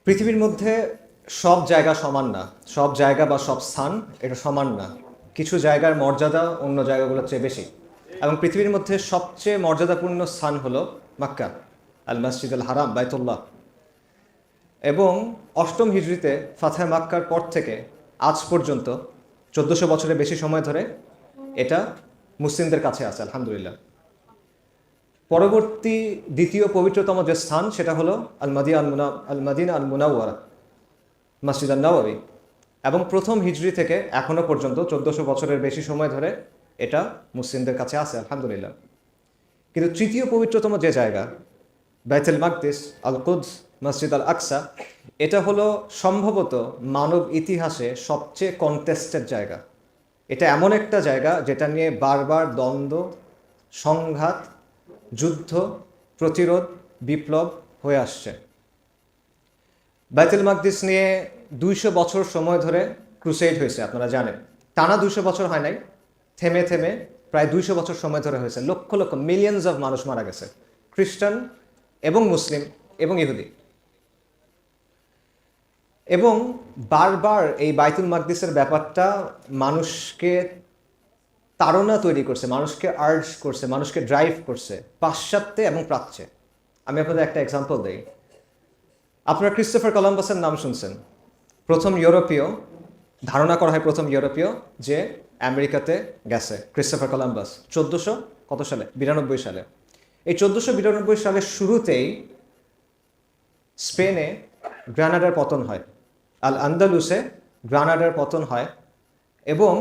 পৃথিবীর মধ্যে সব জায়গা সমান না, সব জায়গা বা সব স্থান এটা সমান না। কিছু জায়গার মর্যাদা অন্য জায়গাগুলোর চেয়ে বেশি, এবং পৃথিবীর মধ্যে সবচেয়ে মর্যাদাপূর্ণ স্থান হলো মক্কা, আল মসজিদ আল হারাম, বাইতুল্লাহ। এবং অষ্টম হিজরিতে ফাতহ মক্কার পর থেকে আজ পর্যন্ত 1400 বছরের বেশি সময় ধরে এটা মুসলিমদের কাছে আছে, আলহামদুলিল্লাহ। পরবর্তী দ্বিতীয় পবিত্রতম যে স্থান সেটা হলো আল মাদিনা আল মুনাওয়ারা, মসজিদ আল নববী। এবং প্রথম হিজরি থেকে এখনো পর্যন্ত 1400 বছরের বেশি সময় ধরে এটা মুসলিমদের কাছে আছে, আলহামদুলিল্লাহ। কিন্তু তৃতীয় পবিত্রতম যে জায়গা, বাইতুল মাকদিস, আল কুদস, মসজিদ আল আকসা, এটা হলো সম্ভবত মানব ইতিহাসে সবচেয়ে কন্টেস্টেড জায়গা। এটা এমন একটা জায়গা যেটা নিয়ে বারবার দ্বন্দ্ব, সংঘাত, যুদ্ধ, প্রতিরোধ, বিপ্লব হয়ে আসছে। বাইতুল মাকদিস নিয়ে 200 বছর সময় ধরে ক্রুসেড হয়েছে, আপনারা জানেন। টানা 200 বছর হয় নাই, থেমে থেমে প্রায় 200 বছর সময় ধরে হয়েছে। লক্ষ লক্ষ, মিলিয়নস অফ মানুষ মারা গেছে, খ্রিস্টান এবং মুসলিম এবং ইহুদি। এবং বারবার এই বাইতুল মাকদিসের ব্যাপারটা মানুষকে তাড়না তৈরি করছে, মানুষকে আর্জ করছে, মানুষকে ড্রাইভ করছে পাশ্চাত্যে এবং প্রাচ্যে। আমি আপনাদের একটা এক্সাম্পল দিই। আপনারা ক্রিস্টোফার কলম্বাসের নাম শুনছেন। প্রথম ইউরোপীয়, ধারণা করা হয় প্রথম ইউরোপীয় যে আমেরিকাতে গেছে, ক্রিস্টোফার কলম্বাস 1400 কত সালে, 92 সালে। এই 1492 সালের শুরুতেই স্পেনে গ্রানাডার পতন হয়, আল আন্দালুসে গ্রানাডার পতন হয়। এবং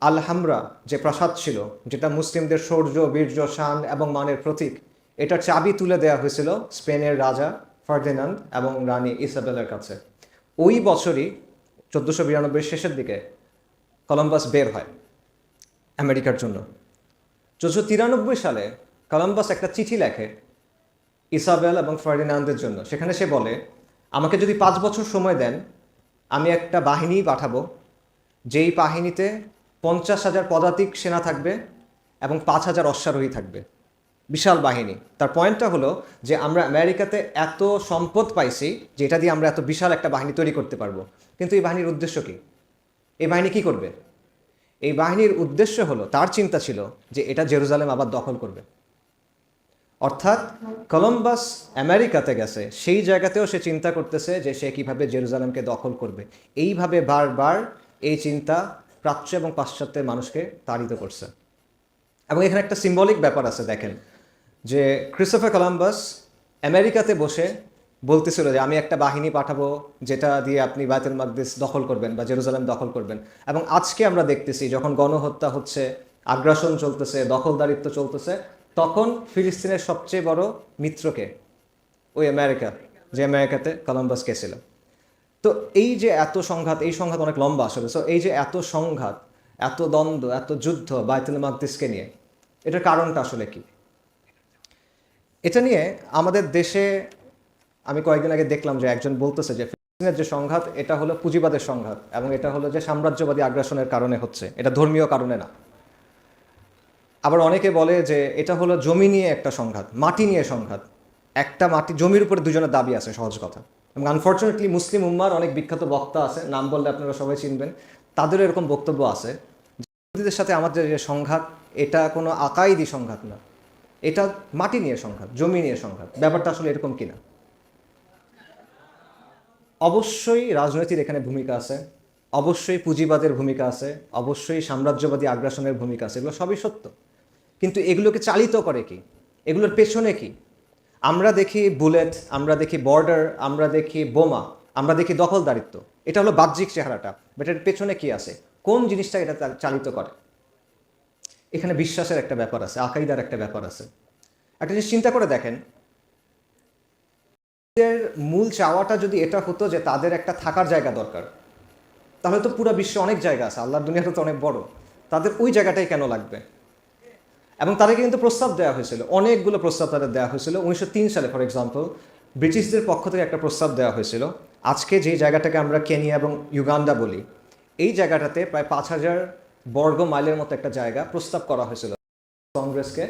আলহামরা যে প্রাসাদ ছিল, যেটা মুসলিমদের শৌর্য, বীর্য, শান এবং মানের প্রতীক, এটার চাবি তুলে দেওয়া হয়েছিল স্পেনের রাজা ফার্দিনান্দ এবং রানী ইসাবেলার কাছে। ওই বছরই 1492 শেষের দিকে কলম্বাস বের হয় আমেরিকার জন্য। 1493 সালে কলম্বাস একটা চিঠি লেখে ইসাবেল এবং ফার্দিনান্দের জন্য। সেখানে সে বলে, আমাকে যদি 5 বছর সময় দেন, আমি একটা বাহিনী পাঠাবো, যেই বাহিনীতে 50,000 পদাতিক সেনা থাকবে এবং 5,000 অশ্বারোহী থাকবে। বিশাল বাহিনী। তার পয়েন্টটা হলো যে আমরা আমেরিকাতে এত সম্পদ পাইছি যেটা দিয়ে আমরা এত বিশাল একটা বাহিনী তৈরি করতে পারবো। কিন্তু এই বাহিনীর উদ্দেশ্য কি? এই বাহিনী কি করবে? এই বাহিনীর উদ্দেশ্য হলো, তার চিন্তা ছিল যে এটা জেরুজালেম আবার দখল করবে। অর্থাৎ কলম্বাস আমেরিকাতে গেছে, সেই জায়গাতেও সে চিন্তা করতেছে যে সে কিভাবে জেরুজালেমকে দখল করবে। এইভাবে বারবার এই চিন্তা প্রাচ্য এবং পাশ্চাত্যের মানুষকে তাড়িত করছে। এবং এখানে একটা সিম্বলিক ব্যাপার আছে, দেখেন, যে ক্রিস্টোফার কলম্বাস আমেরিকাতে বসে বলতেছিল যে আমি একটা বাহিনী পাঠাবো যেটা দিয়ে আপনি বাইতুল মাকদিস দখল করবেন বা জেরুজালেম দখল করবেন। এবং আজকে আমরা দেখতেছি যখন গণহত্যা হচ্ছে, আগ্রাসন চলতেছে, দখলদারিত্ব চলতেছে, তখন ফিলিস্তিনের সবচেয়ে বড় মিত্রকে ওই আমেরিকা, যে আমেরিকাতে কলম্বাস গেছিল। তো এই যে এত সংঘাত, এই সংঘাত অনেক লম্বা আসলে। সো এই যে এত সংঘাত, এত দ্বন্দ্ব, এত যুদ্ধ বাইতুল মাকদিসকে নিয়ে, এটার কারণটা আসলে কি? এটা নিয়ে আমাদের দেশে আমি কয়েকদিন আগে দেখলাম যে একজন বলতেছে যে ফিলিস্তিনের যে সংঘাত, এটা হলো পুঁজিবাদের সংঘাত এবং এটা হলো যে সাম্রাজ্যবাদী আগ্রাসনের কারণে হচ্ছে, এটা ধর্মীয় কারণে না। আবার অনেকে বলে যে এটা হলো জমি নিয়ে একটা সংঘাত, মাটি নিয়ে সংঘাত। একটা মাটি, জমির উপরে দুজনের দাবি আছে, সহজ কথা। এবং আনফর্চুনেটলি মুসলিম উম্মার অনেক বিখ্যাত বক্তা আছে, নাম বললে আপনারা সবাই চিনবেন, তাদেরও এরকম বক্তব্য আছে যে ইহুদিদের সাথে আমাদের যে সংঘাত, এটা কোনো আকাইদি সংঘাত না, এটা মাটি নিয়ে সংঘাত, জমি নিয়ে সংঘাত। ব্যাপারটা আসলে এরকম কিনা? অবশ্যই রাজনৈতিক এখানে ভূমিকা আছে, অবশ্যই পুঁজিবাদের ভূমিকা আছে, অবশ্যই সাম্রাজ্যবাদী আগ্রাসনের ভূমিকা আছে, এগুলো সবই সত্য। কিন্তু এগুলোকে চালিত করে কি? এগুলোর পেছনে কি? আমরা দেখি বুলেট, আমরা দেখি বর্ডার, আমরা দেখি বোমা, আমরা দেখি দখলদারিত্ব, এটা হলো বাহ্যিক চেহারাটা। বাট এর পেছনে কি আছে? কোন জিনিসটা এটা চালিত করে? এখানে বিশ্বাসের একটা ব্যাপার আছে, আকাইদার একটা ব্যাপার আছে। একটা জিনিস চিন্তা করে দেখেন, এদের মূল চাওয়াটা যদি এটা হতো যে তাদের একটা থাকার জায়গা দরকার, তাহলে তো পুরো বিশ্বে অনেক জায়গা আছে, আল্লাহর দুনিয়াটা তো অনেক বড়, তাদের ওই জায়গাটাই কেন লাগবে? এবং তাদেরকে কিন্তু প্রস্তাব দেওয়া হয়েছিল, অনেকগুলো প্রস্তাব তাদের দেওয়া হয়েছিল। 1903 সালে ফর এক্সাম্পল ব্রিটিশদের পক্ষ থেকে একটা প্রস্তাব দেওয়া হয়েছিল। আজকে যে জায়গাটাকে আমরা কেনিয়া এবং ইউগান্ডা বলি, এই জায়গাটাতে প্রায় 5,000 বর্গ মাইলের মতো একটা জায়গা প্রস্তাব করা হয়েছিল কংগ্রেসকে,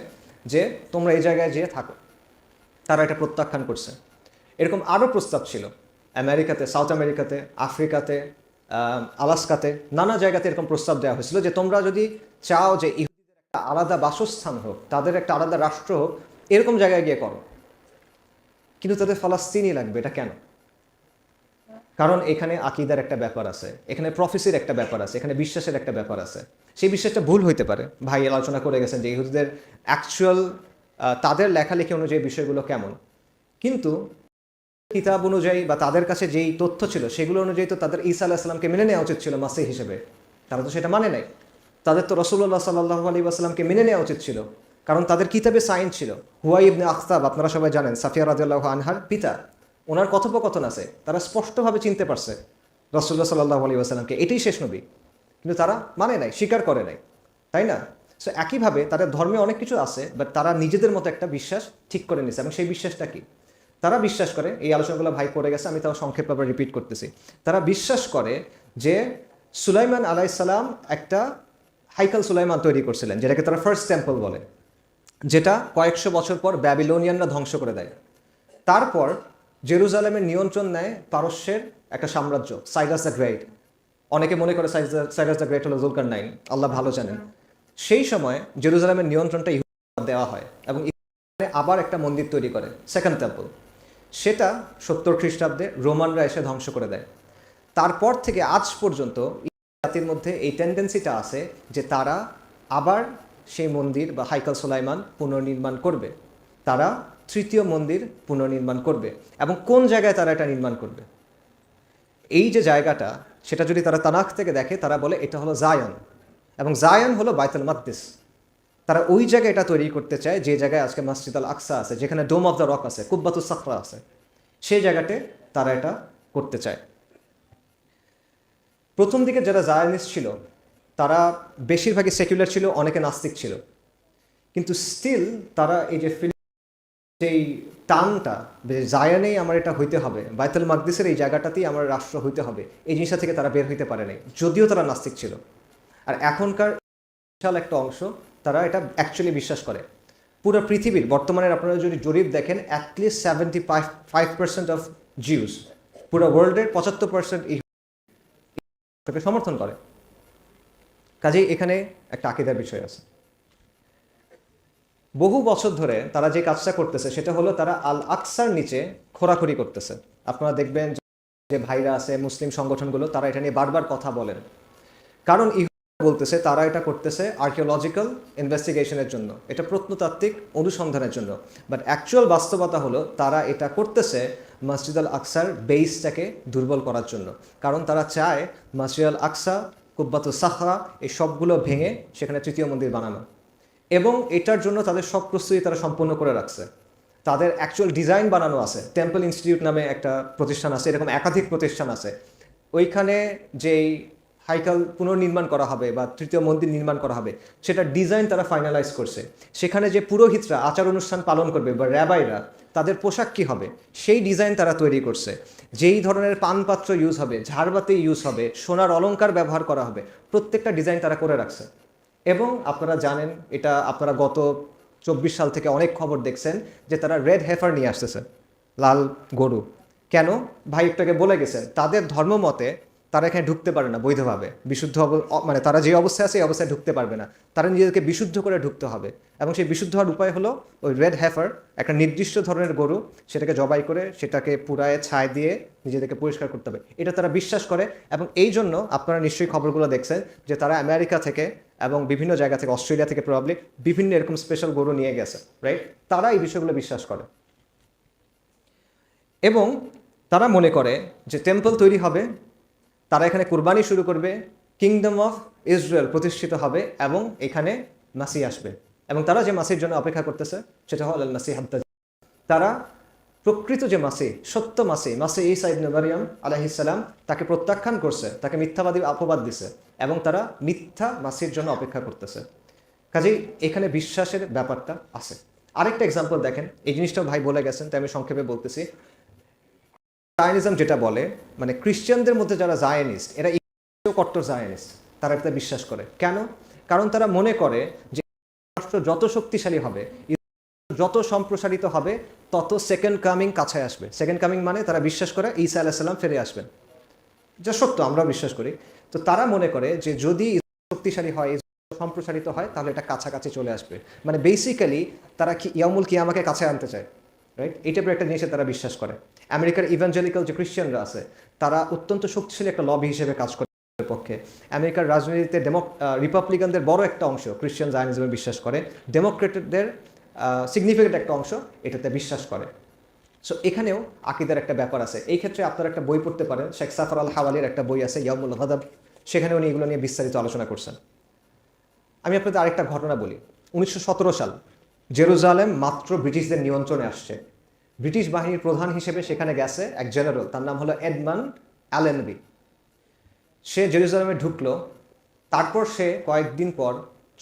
যে তোমরা এই জায়গায় যেয়ে থাকো। তারা এটা প্রত্যাখ্যান করছে। এরকম আরও প্রস্তাব ছিল। আমেরিকাতে, সাউথ আমেরিকাতে, আফ্রিকাতে, আলাস্কাতে, নানা জায়গাতে এরকম প্রস্তাব দেওয়া হয়েছিল যে তোমরা যদি চাও যে ইহুদিদের একটা আলাদা বাসস্থান হোক, তাদের একটা আলাদা রাষ্ট্র হোক, এরকম জায়গায় গিয়ে করো। কিন্তু তাদের ফলাস্তিনই লাগবে, এটা কেন? কারণ এখানে আকিদার একটা ব্যাপার আছে, এখানে প্রফেসির একটা ব্যাপার আছে, এখানে বিশ্বাসের একটা ব্যাপার আছে। সেই বিশ্বাসটা ভুল হইতে পারে। ভাই আলোচনা করে গেছেন যে ইহুদিদের অ্যাকচুয়াল তাদের লেখালেখি অনুযায়ী বিষয়গুলো কেমন, কিন্তু কিতাব অনুযায়ী বা তাদের কাছে যেই তথ্য ছিল সেগুলো অনুযায়ী তো তাদের ঈসা আলাইহিস সালামকে মেনে নেওয়া উচিত ছিল মাসিহ হিসেবে। তারা তো সেটা মানে নাই। তাদের তো রাসূলুল্লাহ সাল্লাল্লাহু আলাইহি ওয়াসাল্লামকে মেনে নেওয়া উচিত ছিল, কারণ তাদের কিতাবে সাইন ছিল। হুয়াই ইবনে আখতাব, আপনারা সবাই জানেন, সাফিয়া রাদিয়াল্লাহু আনহার পিতা, ওনার কথোপকথন আছে, তারা স্পষ্টভাবে চিনতে পারছে রাসূলুল্লাহ সাল্লাল্লাহু আলাইহি ওয়াসাল্লামকে, এটাই শেষ নবী। কিন্তু তারা মানে নাই, স্বীকার করে নাই, তাই না? সো একইভাবে তাদের ধর্মে অনেক কিছু আছে, বাট তারা নিজেদের মতো একটা বিশ্বাস ঠিক করে নিছে। এবং সেই বিশ্বাসটা কি? তারা বিশ্বাস করে, এই আলোচনাগুলো ভাই করে গেছে, আমি তাও সংক্ষেপে আবার রিপিট করতেছি। তারা বিশ্বাস করে যে সুলাইমান আলাইহিস সালাম একটা হাইকাল সুলাইমান তৈরি করছিলেন, যেটাকে তারা ফার্স্ট টেম্পল বলে, যেটা কয়েকশো বছর পর ব্যাবিলনিয়ানরা ধ্বংস করে দেয়। তারপর জেরুজালেমের নিয়ন্ত্রণ নেয় পারস্যের একটা সাম্রাজ্য, সাইরাস দ্য গ্রেট। অনেকে মনে করে সাইরাস দ্য গ্রেট হলো জুলকারনাইন, আল্লাহ ভালো জানেন। সেই সময় জেরুজালেমের নিয়ন্ত্রণটা ইহুদিদের দেওয়া হয় এবং আবার একটা মন্দির তৈরি করে, সেকেন্ড টেম্পল। সেটা 70 খ্রিস্টাব্দে রোমানরা এসে ধ্বংস করে দেয়। তারপর থেকে আজ পর্যন্ত জাতির মধ্যে এই টেন্ডেন্সিটা আছে যে তারা আবার সেই মন্দির বা হাইকাল সুলাইমান পুনর্নির্মাণ করবে। তারা তৃতীয় মন্দির পুনর্নির্মাণ করবে। এবং কোন জায়গায় তারা এটা নির্মাণ করবে, এই যে জায়গাটা, সেটা যদি তারা তানাখ থেকে দেখে, তারা বলে এটা হলো জায়ন, এবং জায়ন হলো বাইতুল মাকদিস। তারা ওই জায়গায় এটা তৈরি করতে চায় যে জায়গায় আজকে মসজিদ আল আকসা আছে, যেখানে ডোম অফ দ্য রক আছে, কুব্বাতুস সাখরা আছে, সেই জায়গাতে তারা এটা করতে চায়। প্রথম দিকে যারা জায়নিস্ট ছিল তারা বেশিরভাগই সেকুলার ছিল, অনেকে নাস্তিক ছিল, কিন্তু স্টিল তারা এই যে যেই টানটা জায়ানেই আমার এটা হইতে হবে, বাইতুল মাকদিসের এই জায়গাটাতেই আমার রাষ্ট্র হইতে হবে, এই জিনিসটা থেকে তারা বের হইতে পারে নাই, যদিও তারা নাস্তিক ছিল। আর এখনকার বিশাল একটা অংশ তারা এটা অ্যাকচুয়ালি বিশ্বাস করে। পুরো পৃথিবীর বর্তমানে আপনারা যদি জরিপ দেখেন, অ্যাটলিস্ট 75% অফ জিউস, পুরো ওয়ার্ল্ডের 75% এই সমর্থন করে। কাজেই এখানে একটা আকীদার বিষয় আছে। বহু বছর ধরে তারা যে কাজটা করতেছে সেটা হলো তারা আল আকসার নিচে খোরাখুরি করতেছে। আপনারা দেখবেন যে ভাইরা আছে, মুসলিম সংগঠনগুলো, তারা এটা নিয়ে বারবার কথা বলেন, কারণ বলতেছে তারা এটা করতেছে আর্কিওলজিক্যাল ইনভেস্টিগেশনের জন্য, এটা প্রত্নতাত্ত্বিক অনুসন্ধানের জন্য। বাট অ্যাকচুয়াল বাস্তবতা হলো তারা এটা করতেছে মসজিদ আল আকসার বেসটাকে দুর্বল করার জন্য। কারণ তারা চায় মসজিদ আল আকসা, কুব্বাতুস সাখরা, এই সবগুলো ভেঙে সেখানে তৃতীয় মন্দির বানানো। এবং এটার জন্য তাদের সব প্রস্তুতি তারা সম্পূর্ণ করে রাখছে। তাদের অ্যাকচুয়াল ডিজাইন বানানো আছে, টেম্পল ইনস্টিটিউট নামে একটা প্রতিষ্ঠান আছে, এরকম একাধিক প্রতিষ্ঠান আছে। ওইখানে যেই হাইকাল পুনর্নির্মাণ করা হবে বা তৃতীয় মন্দির নির্মাণ করা হবে, সেটা ডিজাইন তারা ফাইনালাইজ করছে। সেখানে যে পুরোহিতরা আচার অনুষ্ঠান পালন করবে বা র্যাবাইরা, তাদের পোশাক কী হবে সেই ডিজাইন তারা তৈরি করছে। যেই ধরনের পানপাত্র ইউজ হবে, ঝাড়বাতি ইউজ হবে, সোনার অলংকার ব্যবহার করা হবে, প্রত্যেকটা ডিজাইন তারা করে রাখছে। এবং আপনারা জানেন, এটা আপনারা গত 24 সাল থেকে অনেক খবর দেখছেন যে তারা রেড হেফার নিয়ে আসতেছে, লাল গরু। কেন? ভাই একটাকে বলে গেছেন, তাদের ধর্মমতে তারা এখানে ঢুকতে পারে না বৈধভাবে, বিশুদ্ধ মানে তারা যে অবস্থায় আছে এই অবস্থায় ঢুকতে পারবে না, তারা নিজেদেরকে বিশুদ্ধ করে ঢুকতে হবে। এবং সেই বিশুদ্ধ হওয়ার উপায় হলো ওই রেড হেফার, একটা নির্দিষ্ট ধরনের গরু, সেটাকে জবাই করে সেটাকে পুরায় ছাই দিয়ে নিজেদেরকে পরিষ্কার করতে হবে, এটা তারা বিশ্বাস করে। এবং এই জন্য আপনারা নিশ্চয়ই খবরগুলো দেখছেন যে তারা আমেরিকা থেকে এবং বিভিন্ন জায়গা থেকে, অস্ট্রেলিয়া থেকে প্রবাবলি, বিভিন্ন এরকম স্পেশাল গরু নিয়ে গেছে, রাইট? তারা এই বিষয়গুলো বিশ্বাস করে এবং তারা মনে করে যে টেম্পল তৈরি হবে, তারা এখানে কুরবানি শুরু করবে, কিংডম অফ ইসরায়েল প্রতিষ্ঠিত হবে এবং এখানে মাসি আসবে। এবং তারা যে মাসির জন্য অপেক্ষা করতেছে সেটা হল আল মাসিহ আদ-দাজ্জাল। তারা প্রকৃত যে মাসি, সত্য মাসি ঈসা ইবনে মারইয়াম আলাইহিস সালাম, তাকে প্রত্যাখ্যান করছে, তাকে মিথ্যাবাদী অপবাদ দিছে এবং তারা মিথ্যা মাসির জন্য অপেক্ষা করতেছে। কাজেই এখানে বিশ্বাসের ব্যাপারটা আছে। আরেকটা এক্সাম্পল দেখেন, এই জিনিসটাও ভাই বলে গেছেন তাই আমি সংক্ষেপে বলতেছি। জায়নিজম যেটা বলে, মানে খ্রিস্টানদের মধ্যে যারা জায়নিস্ট, এরা কট্টর জায়নিস্ট, তারা এটা বিশ্বাস করে। কেন? কারণ তারা মনে করে যে রাষ্ট্র যত শক্তিশালী হবে, যত সম্প্রসারিত হবে তত সেকেন্ড কামিং কাছে আসবে। সেকেন্ড কামিং মানে তারা বিশ্বাস করে ঈসা আলাইহিস সালাম ফিরে আসবেন, যা সত্য, আমরা বিশ্বাস করি। তো তারা মনে করে যে যদি শক্তিশালী হয়, সম্প্রসারিত হয়, তাহলে এটা কাছাকাছি চলে আসবে। মানে বেসিক্যালি তারা ইয়াউমুল কিয়ামাকে কাছে আনতে চায়, রাইট? এই টাইপের একটা জিনিসে তারা বিশ্বাস করে। আমেরিকার ইভাঞ্জেলিক্যাল যে খ্রিশ্চানরা আছে তারা অত্যন্ত শক্তিশালী একটা লবি হিসেবে কাজ করে পক্ষে। আমেরিকার রাজনীতিতে রিপাবলিকানদের বড় একটা অংশ খ্রিশ্চান জায়নিজমে বিশ্বাস করে, ডেমোক্রেটদের সিগনিফিকেন্ট একটা অংশ এটাতে বিশ্বাস করে। সো এখানেও আকিদার একটা ব্যাপার আছে। এই ক্ষেত্রে আপনারা একটা বই পড়তে পারেন, শেখ সাফর আল হাওয়ালির একটা বই আছে ইয়াউমুল গাদাব, সেখানে উনি এগুলো নিয়ে বিস্তারিত আলোচনা করছেন। আমি আপনাদের আরেকটা ঘটনা বলি। 1917 সাল, জেরুজালেম মাত্র ব্রিটিশদের নিয়ন্ত্রণে আসছে। ব্রিটিশ বাহিনীর প্রধান হিসেবে সেখানে গেছে এক জেনারেল, তার নাম হলো এডমান্ড অ্যালেনবি। সে জেরুজালেমে ঢুকলো, তারপর সে কয়েকদিন পর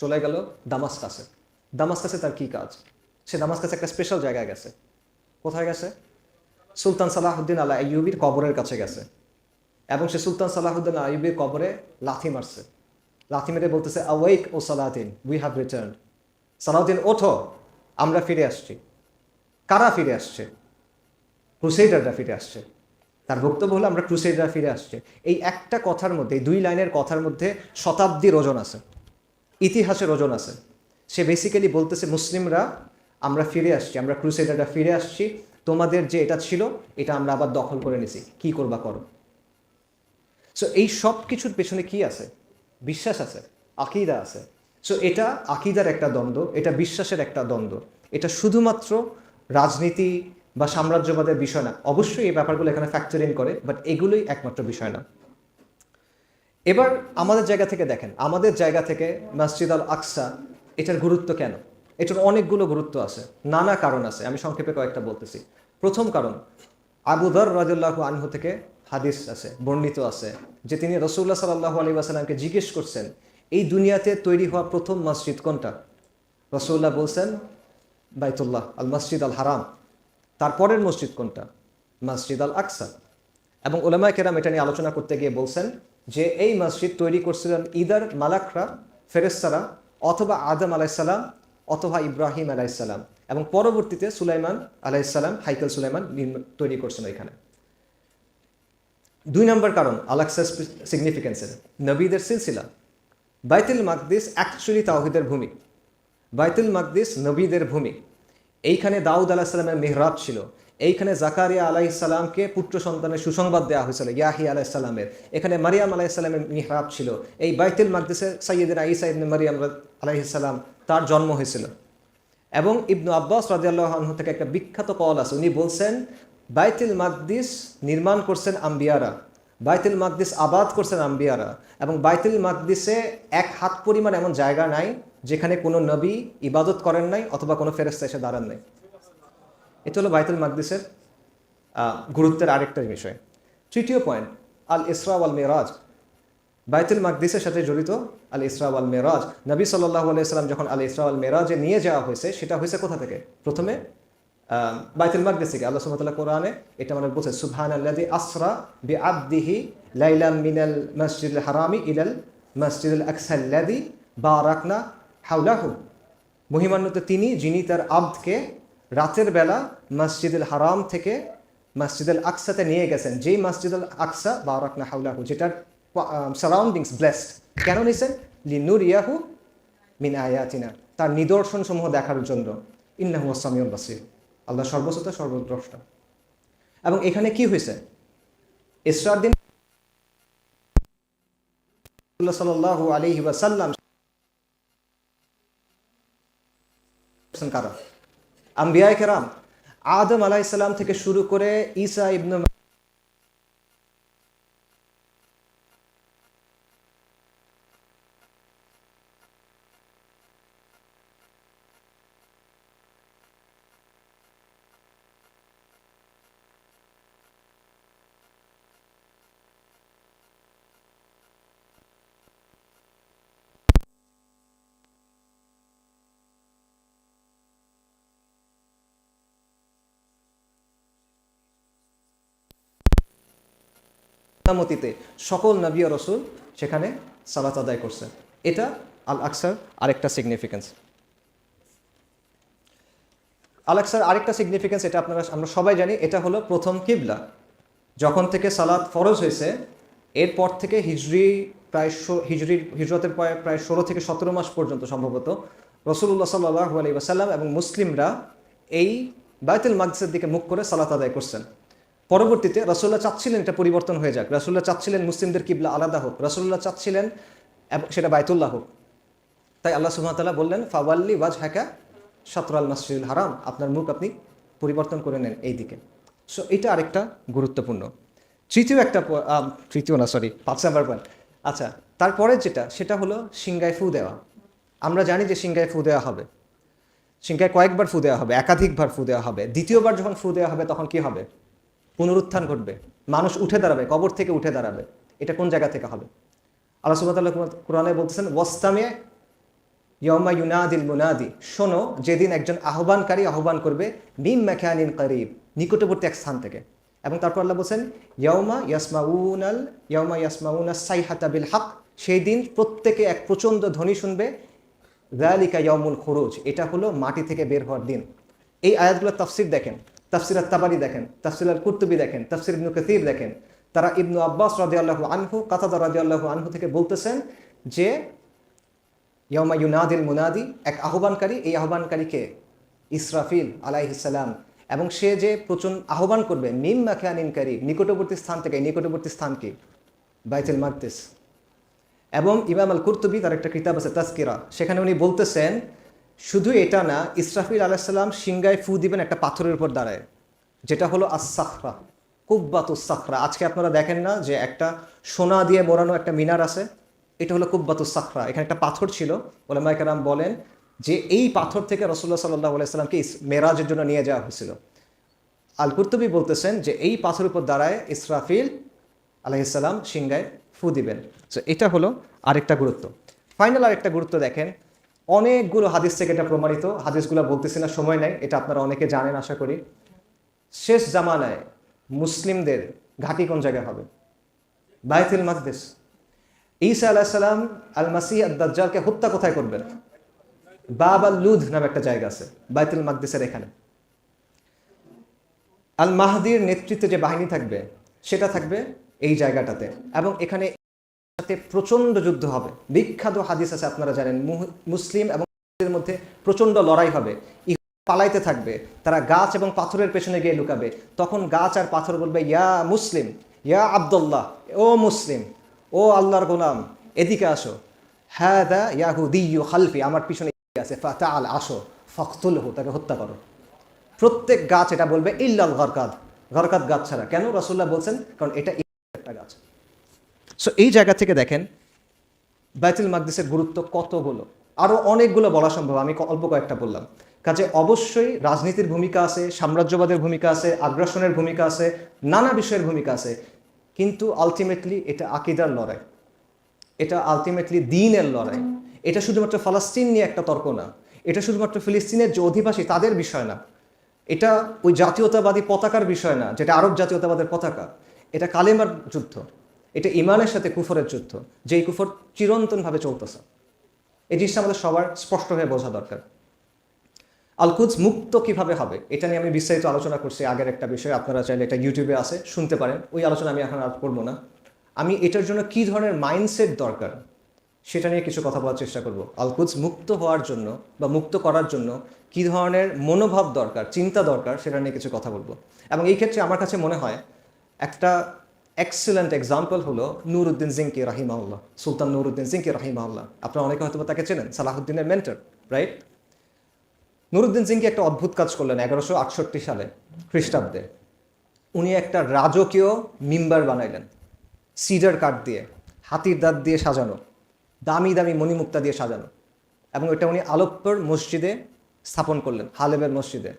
চলে গেল দামাস্কাসে। দামাস্কাসে তার কী কাজ? সে দামাস্কাসে একটা স্পেশাল জায়গায় গেছে। কোথায় গেছে? সুলতান সালাহুদ্দিন আলা আইয়ুবির কবরের কাছে গেছে, এবং সে সুলতান সালাহুদ্দিন আলা আইয়ুবির কবরে লাথি মারছে। লাথি মেরে বলতেছে, অ্যাওয়েক ও Salauddin, we have return. Salauddin ওঠো, আমরা ফিরে আসছি। কারা ফিরে আসছে? ক্রুসেডাররা ফিরে আসছে। তার বক্তব্য হলো আমরা ক্রুসেডাররা ফিরে আসছে। এই একটা কথার মধ্যে, এই 2 লাইনের কথার মধ্যে শতাব্দীর ওজন আছে, ইতিহাসের ওজন আছে। সে বেসিক্যালি বলতেছে মুসলিমরা আমরা ফিরে আসছি, আমরা ক্রুসেডাররা ফিরে আসছি, তোমাদের যে এটা ছিল এটা আমরা আবার দখল করে নিছি, কি করবা করো। সো এই সব কিছুর পেছনে কি আছে? বিশ্বাস আছে, আকিদা আছে। সো এটা আকিদার একটা দ্বন্দ্ব, এটা বিশ্বাসের একটা দ্বন্দ্ব। এটা শুধুমাত্র রাজনীতি বা সাম্রাজ্যবাদের বিষয় না। অবশ্যই এই ব্যাপারগুলো এখানে ফ্যাক্টর ইন করে, বাট এগুলোই একমাত্র বিষয় না। এবার আমাদের জায়গা থেকে দেখেন, আমাদের জায়গা থেকে মসজিদ আল আকসা এটার গুরুত্ব কেন? এটার অনেকগুলো গুরুত্ব আছে, নানা কারণ আছে। আমি সংক্ষেপে কয়েকটা বলতেছি। প্রথম কারণ, আবু যর রাদিয়াল্লাহু আনহু থেকে হাদিস আছে, বর্ণিত আছে যে তিনি রাসূলুল্লাহ সাল্লাল্লাহু আলাইহি ওয়াসাল্লামকে জিজ্ঞেস করছেন এই দুনিয়াতে তৈরি হওয়া প্রথম মসজিদ কোনটা? রাসূলুল্লাহ বলছেন বাইতুল্লাহ, আল মসজিদ আল হারাম। তারপরের মসজিদ কোনটা? মসজিদ আল আকসা। এবং উলামায়ে কেরাম এটা নিয়ে আলোচনা করতে গিয়ে বলছেন যে এই মসজিদ তৈরি করছিলেন ইদার মালাকরা, ফেরেশতারা, অথবা আদম আলাইসাল্লাম, অথবা ইব্রাহিম আলাইসাল্লাম, এবং পরবর্তীতে সুলাইমান আলাইসাল্লাম, হাইকেল সুলাইমান তৈরি করছেন এখানে। 2 নম্বর কারণ আল আকসার সিগনিফিকেন্সের, নবীদের সিলসিলা। বাইতুল মাকদিস অ্যাকচুয়ালি তাওহীদের ভূমি। বাইতুল মাকদিস নবীদের ভূমি। এইখানে দাউদ আলাইসাল্লামের মেহরাব ছিল। এইখানে জাকারিয়া আলাইসাল্লামকে পুত্র সন্তানের সুসংবাদ দেওয়া হয়েছিল, ইয়াহিয়া আলাইসাল্লামের। এখানে মারিয়াম আলাইসাল্লামের মেহরাব ছিল। এই বাইতুল মাকদিসে সাইয়্যিদনা ঈসা ইবনে মারিয়াম আলাইহিসসালাম তার জন্ম হয়েছিল। এবং ইবনু আব্বাস রাদিয়াল্লাহু আনহু থেকে একটা বিখ্যাত কল আছে, উনি বলছেন বাইতুল মাকদিস নির্মাণ করছেন আম্বিয়ারা, বাইতুল মাকদিস আবাদ করছেন আম্বিয়ারা, এবং বাইতুল মাকদিসে 1 হাত পরিমাণ এমন জায়গা নাই যেখানে কোনো নবী ইবাদত করেন নাই অথবা কোনো ফেরেশতা এসে দাঁড়ান নাই। এটা হলো বাইতুল মাকদিসের গুরুত্বের আরেকটা বিষয়। তৃতীয় পয়েন্ট, আল ইসরা ওয়াল মেরাজ। বাইতুল মাকদিসের সাথে জড়িত আল ইসরা ওয়াল মেরাজ। নবী সাল্লাল্লাহু আলাইহি সাল্লাম যখন আল ইসরা ওয়াল মেরাজে নিয়ে যাওয়া হয়েছে, সেটা হয়েছে কোথা থেকে? প্রথমে বাইতুল মাকদিস থেকে। আল্লাহ সুবহানাহু ওয়া তাআলা কোরআনে এটা মানে বলছে, সুবহানাল্লাযী আসরা বিআবদিহি লাইলাম মিনাল মাসজিদিল হারামি ইলাল মাসজিদিল আকসাল্লাযী বারাকনা হাওলাহু। মহিমান্বিত তিনি যিনি তার আবদকে রাতের বেলা মসজিদুল হারাম থেকে মসজিদুল আকসাতে নিয়ে গেছেন, যেই মসজিদুল আকসা বারাকনা হাওলাহু, যেটার সারাউন্ডিংস ব্লেসড। কেন নিছেন? লিনুরিয়াহু মিন আয়াতিনা, তার নিদর্শন সমূহ দেখার জন্য। ইন্নাহু আস-সামিউল বাসীর, আল্লাহ সর্বশ্রোতা সর্বদ্রষ্টা। এবং এখানে কি হয়েছে? ইসরার দিন রাসূলুল্লাহ সাল্লাল্লাহু আলাইহি ওয়াসাল্লাম কারা? আম্বিয়ায়ে কেরাম। আদম আলাইহিস সালাম থেকে শুরু করে ঈসা ইবনে মতিতে সকল নবী ও রাসূল সেখানে সালাত আদায় করছে। এটা আল আকসার আরেকটা সিগনিফিকেন্স। আল আকসার আরেকটা সিগনিফিকেন্স, এটা আমরা সবাই জানি, এটা হলো প্রথম কিবলা। যখন থেকে সালাত ফরজ হয়েছে এরপর থেকে হিজরতের প্রায় 16 থেকে 17 মাস পর্যন্ত সম্ভবত রাসূলুল্লাহ সাল্লাল্লাহু আলাইহি ওয়াসাল্লাম এবং মুসলিমরা এই বাইতুল মাকদিসের দিকে মুখ করে সালাত আদায় করছেন। পরবর্তীতে রাসূলুল্লাহ চাচ্ছিলেন এটা পরিবর্তন হয়ে যাক, রাসূলুল্লাহ চাচ্ছিলেন মুসলিমদের কিবলা আলাদা হোক, রাসূলুল্লাহ চাচ্ছিলেন সেটা বাইতুল্লাহ হোক। তাই আল্লাহ সুবহানাহু ওয়া তাআলা বললেন ফাওয়াল্লি ওয়াজহাকা শাতরাল মাসজিদুল হারাম, আপনার মুখ আপনি পরিবর্তন করে নেন এই দিকে। সো এটা আরেকটা গুরুত্বপূর্ণ। তৃতীয় না, সরি, 5 নাম্বার পয়েন্ট। আচ্ছা, তারপরে সেটা হলো সিংগায় ফু দেওয়া। আমরা জানি যে সিংগায় ফু দেওয়া হবে, সিংগায় কয়েকবার ফু দেওয়া হবে, একাধিকবার ফু দেওয়া হবে। দ্বিতীয়বার যখন ফু দেওয়া হবে তখন কি হবে? পুনরুত্থান ঘটবে, মানুষ উঠে দাঁড়াবে, কবর থেকে উঠে দাঁড়াবে। এটা কোন জায়গা থেকে হবে? আল্লাহ সুবহানাহু ওয়া তাআলা কোরআনে বলতেছেন ওয়াস্তামি ইয়াউমা ইউনাদিল মুনাদি, শোনো যেদিন একজন আহ্বানকারী আহ্বান করবে মিন মাকানিন করিব, নিকটবর্তী এক স্থান থেকে। এবং তারপর আল্লাহ বলছেন ইয়াউমা ইয়াসমাউনাস সাইহাতা বিল হক, সেই দিন প্রত্যেকে এক প্রচণ্ড ধ্বনি শুনবে। যালিকা ইয়াউমুল খুরুজ, এটা হলো মাটি থেকে বের হওয়ার দিন। এই আয়াতগুলোর তাফসির দেখেন, তাফসির আত-তাবারি দেখেন, তাফসির আল-কুরতুবী দেখেন, তাফসির ইবনে কাসীর দেখেন। তারা ইবনু আব্বাস রাদিয়াল্লাহু আনহু, কাতাদা রাদিয়াল্লাহু আনহু থেকে বলতেছেন যে ইয়াউমা ইউনাদিল মুনাদি, এক আহ্বানকারী, এই আহ্বানকারীকে ইসরাফিল আলাইহিস সালাম, এবং সে যে প্রচণ্ড আহ্বান করবে মিম মাকানিন কারিব, নিকটবর্তী স্থান থেকে। নিকটবর্তী স্থান কি? বাইতুল মাকদিস। এবং ইমাম আল কুরতুবী তার একটা কিতাব আছে তাজকিরা, সেখানে উনি বলতেছেন শুধু এটা না, ইসরাফিল আলাইহিস সালাম সিংগায় ফু দিবেন একটা পাথরের উপর দাঁড়ায়, যেটা হলো আস-সাখরা, কুব্বাতুস সাখরা। আজকে আপনারা দেখেন না যে একটা সোনা দিয়ে মোড়ানো একটা মিনার আছে, এটা হলো কুব্বাতুস সাখরা। এখানে একটা পাথর ছিল, উলামায়ে কেরাম বলেন যে এই পাথর থেকে রাসূলুল্লাহ সাল্লাল্লাহু আলাইহি সাল্লামকে মেরাজের জন্য নিয়ে যাওয়া হয়েছিল। আল কুরতুবী বলতেছেন যে এই পাথরের উপর দাঁড়ায় ইসরাফিল আলাইহিস সালাম সিংগায় ফু দিবেন। সো এটা হলো আরেকটা গুরুত্ব। ফাইনাল আরেকটা গুরুত্ব দেখেন, অনেকগুলো হাদিস থেকে এটা প্রমাণিত, হাদিসগুলো বলতেছি না, সময় নাই, এটা আপনারা অনেকে জানেন আশা করি। শেষ জামানায় মুসলিমদের ঘাঁটি কোন জায়গায় হবে? বাইতুল মাকদিস। ঈসা আলাইহিস সালাম আল মাসিহ আদ-দাজ্জালকে হত্যা কোথায় করবেন? বাব আল-লুদ নামে একটা জায়গা আছে বাইতুল মাকদিসের এখানে। আল মাহদির নেতৃত্বে যে বাহিনী থাকবে সেটা থাকবে এই জায়গাটাতে, এবং এখানে প্রচণ্ড যুদ্ধ হবে। বিখ্যাত হাদিস আছে, আপনারা জানেন, মুসলিম এবং মুসলিমদের মধ্যে প্রচণ্ড লড়াই হবে। পালাইতে থাকবে, তারা গাছ এবং পাথরের পেছনে গিয়ে লুকাবে। তখন গাছ আর পাথর বলবে ইয়া মুসলিম, ইয়া আব্দুল্লাহ, ও মুসলিম, ও আল্লাহর গোলাম, এদিকে আসো। হাদা ইয়াহুদিয়্যু খালফি, আমার পিছনে আছে, ফাতাআল, আসো, ফাকতুলহু, তাকে হত্যা করো। প্রত্যেক গাছ এটা বলবে ইল্লাল গরকাদ, গরকাদ গাছ ছাড়া। কেন? রাসূলুল্লাহ বলছেন কারণ এটা একটা গাছ। সো এই জায়গা থেকে দেখেন বাইতুল মাকদিসের গুরুত্ব কতগুলো, আরও অনেকগুলো বলা সম্ভব, আমি অল্প কয়েকটা বললাম। কাজে অবশ্যই রাজনীতির ভূমিকা আছে, সাম্রাজ্যবাদের ভূমিকা আছে, আগ্রাসনের ভূমিকা আছে, নানা বিষয়ের ভূমিকা আছে, কিন্তু আলটিমেটলি এটা আকিদার লড়াই, এটা আলটিমেটলি দ্বীনের লড়াই। এটা শুধুমাত্র ফালাস্তিন নিয়ে একটা তর্ক না, এটা শুধুমাত্র ফিলিস্তিনের যে অধিবাসী তাদের বিষয় না, এটা ওই জাতীয়তাবাদী পতাকার বিষয় না যেটা আরব জাতীয়তাবাদের পতাকা। এটা কালেমার যুদ্ধ, এটা ইমানের সাথে কুফরের যুদ্ধ, যেই কুফর চিরন্তনভাবে চলতেছে। এই জিনিসটা আমাদের সবার স্পষ্ট হয়ে বোঝা দরকার। আল কুদস মুক্ত কিভাবে হবে এটা নিয়ে আমি বিস্তারিত আলোচনা করছি আগের একটা বিষয়, আপনারা চাইলে এটা ইউটিউবে আছে, শুনতে পারেন। ওই আলোচনা আমি এখন আর করবো না। আমি এটার জন্য কী ধরনের মাইন্ডসেট দরকার সেটা নিয়ে কিছু কথা বলার চেষ্টা করব। আল কুদস মুক্ত হওয়ার জন্য বা মুক্ত করার জন্য কী ধরনের মনোভাব দরকার, চিন্তা দরকার, সেটা নিয়ে কিছু কথা বলবো। এবং এই ক্ষেত্রে আমার কাছে মনে হয় একটা এক্সেলেন্ট এক্সাম্পল হলো নুরউদ্দিন জিঙ্কি রাহিমাহুল্লাহ, সুলতান নুরউদ্দিন জিঙ্কি রাহিমাহুল্লাহ। আপনারা অনেকে হয়তো তাকে চেনেন, সালাহুদ্দিনের মেন্টর, রাইট? নুরউদ্দিন জিঙ্কি একটা অদ্ভুত কাজ করলেন 1168 সালে খ্রিস্টাব্দে। উনি একটা রাজকীয় মিম্বার বানাইলেন, সিডার কাঠ দিয়ে, হাতির দাঁত দিয়ে সাজানো, দামি দামি মণিমুক্তা দিয়ে সাজানো, এবং এটা উনি আলেপ্পোর মসজিদে স্থাপন করলেন, হালেবের মসজিদে।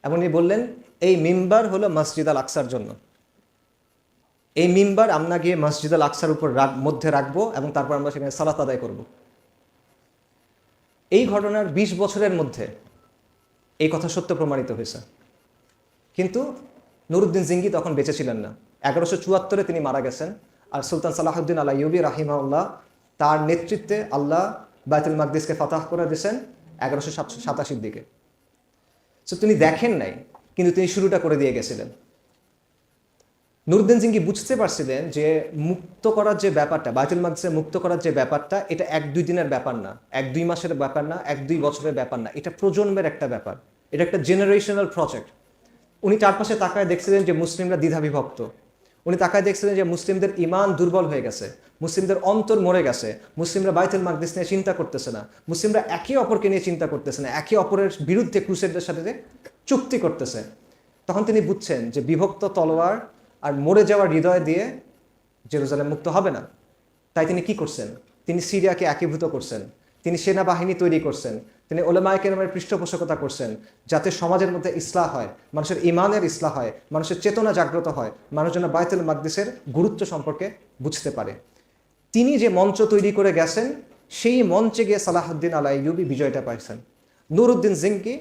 এবং উনি বললেন এই মিম্বার হলো মসজিদ আল আকসার জন্য, এই মিম্বার আমরা গিয়ে মসজিদ আল আকসার উপর মধ্যে রাখবো এবং তারপর আমরা সেখানে সালাত আদায় করব। এই ঘটনার 20 বছরের মধ্যে এই কথা সত্য প্রমাণিত হয়েছে। কিন্তু নুরউদ্দিন জিঙ্কি তখন বেঁচে ছিলেন না, 1174-এ তিনি মারা গেছেন। আর সুলতান সালাহুদ্দিন আল আইয়ুবী রাহিমাহুল্লাহ তার নেতৃত্বে আল্লাহ বাইতুল মাকদিসকে ফাতাহ করে দিয়েছেন 1187-র দিকে। সো তিনি দেখেন নাই, কিন্তু তিনি শুরুটা করে দিয়ে গেছিলেন। নুরউদ্দিন জিঙ্গি বুঝতে পারছিলেন যে মুক্ত করার যে ব্যাপারটা, বাইতুল মাকদিসে মুক্ত করার যে ব্যাপারটা, এটা 1-2 দিনের ব্যাপার না, 1-2 মাসের ব্যাপার না, 1-2 বছরের ব্যাপার না, এটা প্রজন্মের একটা ব্যাপার, এটা একটা জেনারেশনাল প্রজেক্ট। উনি চারপাশে তাকায় দেখছিলেন যে মুসলিমরা দ্বিধাবিভক্ত, উনি তাকায় দেখছিলেন যে মুসলিমদের ঈমান দুর্বল হয়ে গেছে, মুসলিমদের অন্তর মরে গেছে, মুসলিমরা বাইতুল মাকদিস নিয়ে চিন্তা করতেছে না, মুসলিমরা একে অপরকে নিয়ে চিন্তা করতেছে না, একে অপরের বিরুদ্ধে ক্রুসেডদের সাথে চুক্তি করতেছে। তখন তিনি বুঝছেন যে বিভক্ত তলোয়ার আর মরে যাওয়ার হৃদয় দিয়ে জেরুজালেম মুক্ত হবে না। তাই তিনি কি করছেন? তিনি সিরিয়াকে একীভূত করছেন, তিনি সেনাবাহিনী তৈরি করছেন, তিনি ওলামায়ে কেরামের পৃষ্ঠপোষকতা করছেন, যাতে সমাজের মধ্যে ইসলাহ হয়, মানুষের ইমানের ইসলাহ হয়, মানুষের চেতনা জাগ্রত হয়, মানুষ যেন বাইতুল মাকদিসের গুরুত্ব সম্পর্কে বুঝতে পারে। তিনি যে মঞ্চ তৈরি করে গেছেন, সেই মঞ্চে গিয়ে সালাহউদ্দিন আল আইয়ুবী বিজয়টা পাইছেন। নুরউদ্দিন জিঙ্গি